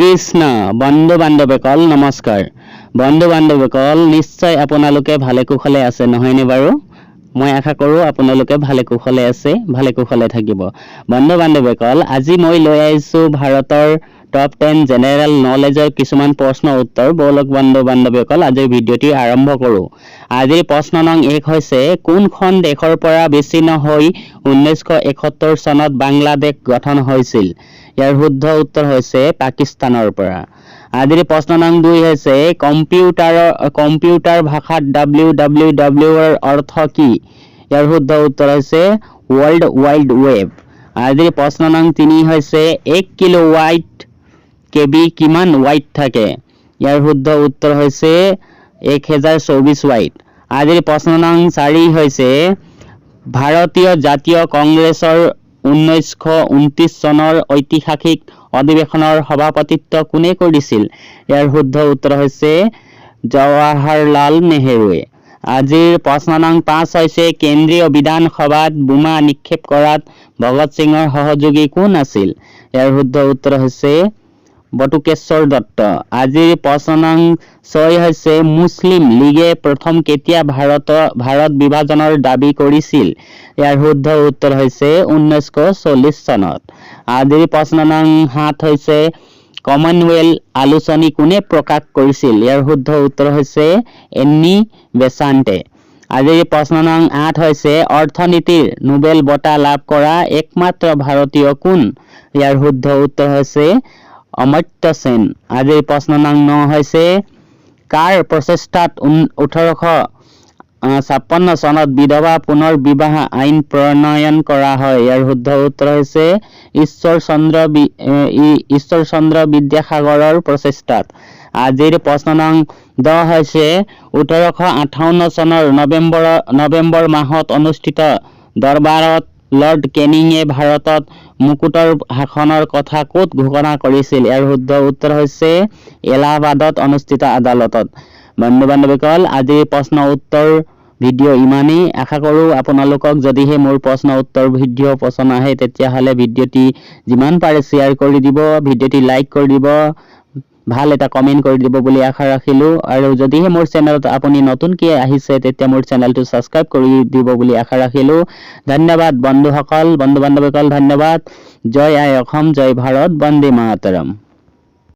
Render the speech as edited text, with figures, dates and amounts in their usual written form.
কৃষ্ণ বন্ধু বান্ধৱীসকল নমস্কাৰ। বন্ধু বান্ধৱীসকল নিশ্চয় আপোনালোকে ভালে কুশলে আছে নহয়নে বাৰু? মই আশা কৰোঁ আপোনালোকে ভালে কুশলে আছে, ভালে কুশলে থাকিব। বন্ধু বান্ধৱীসকল আজি মই লৈ আহিছোঁ ভাৰতৰ টপ 10 জেনেৰেল নলেজৰ কিছুমান প্ৰশ্ন উত্তৰ। বলক বন্ধু বান্ধৱীসকল আজিৰ ভিডিঅ'টি আৰম্ভ কৰোঁ। আজিৰ প্ৰশ্ন নং 1 হৈছে কোনখন দেশৰ পৰা বিচ্ছিন্ন হৈ 1971 চনত বাংলাদেশ গঠন হৈছিল? ইয়াৰ শুদ্ধ উত্তৰ হৈছে পাকিস্তানৰ পৰা। আজিৰ প্ৰশ্ন নং 2 হৈছে কম্পিউটাৰ ভাষাত www ৰ অৰ্থ কি? ইয়াৰ শুদ্ধ উত্তৰ হৈছে ৱৰ্ল্ড ৱাইড ৱেব। আজিৰ প্ৰশ্ন নং 3 হৈছে 1 কিলোৱাট কেবি কিমান ৱাট থাকে? ইয়াৰ শুদ্ধ উত্তৰ হৈছে 1024 ৱাট। আজিৰ প্ৰশ্ন নং 4 হৈছে ভাৰতীয় জাতীয় কংগ্ৰেছৰ 1929 চনৰ ঐতিহাসিক অধিৱেশনৰ সভাপতিত্ব কোনে কৰিছিল? ইয়াৰ শুদ্ধ উত্তৰ হৈছে জৱাহৰলাল নেহৰুৱে। আজিৰ প্ৰশ্ন নং 5 হৈছে কেন্দ্ৰীয় বিধানসভাত বোমা নিক্ষেপ কৰাত ভগত সিঙৰ সহযোগী কোন আছিল? ইয়াৰ শুদ্ধ উত্তৰ হৈছে বটুকেশ্বৰ দত্ত। আজিৰ প্ৰশ্ন নং 6 হৈছে মুছলিম লীগে প্ৰথম কেতিয়া ভাৰত বিভাজনৰ দাবী কৰিছিল? ইয়াৰ শুদ্ধ উত্তৰ হৈছে 1940 চনত। আজিৰ প্ৰশ্ন নং 7 হৈছে কমনৱেলথ আলোচনী কোনে প্ৰকাশ কৰিছিল? ইয়াৰ শুদ্ধ উত্তৰ হৈছে এন্নি বেচাণ্টে। আজিৰ প্ৰশ্ন নং 8 হৈছে অৰ্থনীতিৰ নোবেল বঁটা লাভ কৰা একমাত্ৰ ভাৰতীয় কোন? ইয়াৰ শুদ্ধ উত্তৰ হৈছে অমৰ্ত্য সেন। আজিৰ প্ৰশ্ন নং 9 হৈছে কাৰ প্ৰচেষ্টাত 1856 চনত বিধৱা পুনৰ বিবাহ আইন প্ৰণয়ন কৰা হয়? ইয়াৰ শুদ্ধ উত্তৰ হৈছে ঈশ্বৰ চন্দ্ৰ বিদ্যাসাগৰৰ প্ৰচেষ্টাত। আজিৰ প্ৰশ্ন নং 10 হৈছে 1858 চনৰ নৱেম্বৰ মাহত অনুষ্ঠিত দৰবাৰত লৰ্ড কেনিঙে ভাৰতত মুকুটৰ শাসনৰ কথা ক'ত ঘোষণা কৰিছিল? ইয়াৰ শুদ্ধ উত্তৰ হৈছে এলাহাবাদত অনুষ্ঠিত আদালতত। বন্ধু বান্ধৱীসকল আজিৰ প্ৰশ্ন উত্তৰ ভিডিঅ' ইমানেই। আশা কৰোঁ আপোনালোকক যদিহে মোৰ প্ৰশ্ন উত্তৰ ভিডিঅ' পছন্দ আহে তেতিয়াহ'লে ভিডিঅ'টি যিমান পাৰে শ্বেয়াৰ কৰি দিব, ভিডিঅ'টি লাইক কৰি দিব, ভাল এটা কমেণ্ট কৰি দিব বুলি আশা ৰাখিলোঁ। আৰু যদিহে মোৰ চেনেলত আপুনি নতুনকৈ আহিছে তেতিয়া মোৰ চেনেলটো ছাবস্ক্ৰাইব কৰি দিব বুলি আশা ৰাখিলোঁ। ধন্যবাদ বন্ধু বান্ধৱীসকল, ধন্যবাদ। জয় আই অসম, জয় ভাৰত, বন্দে মাতৰম।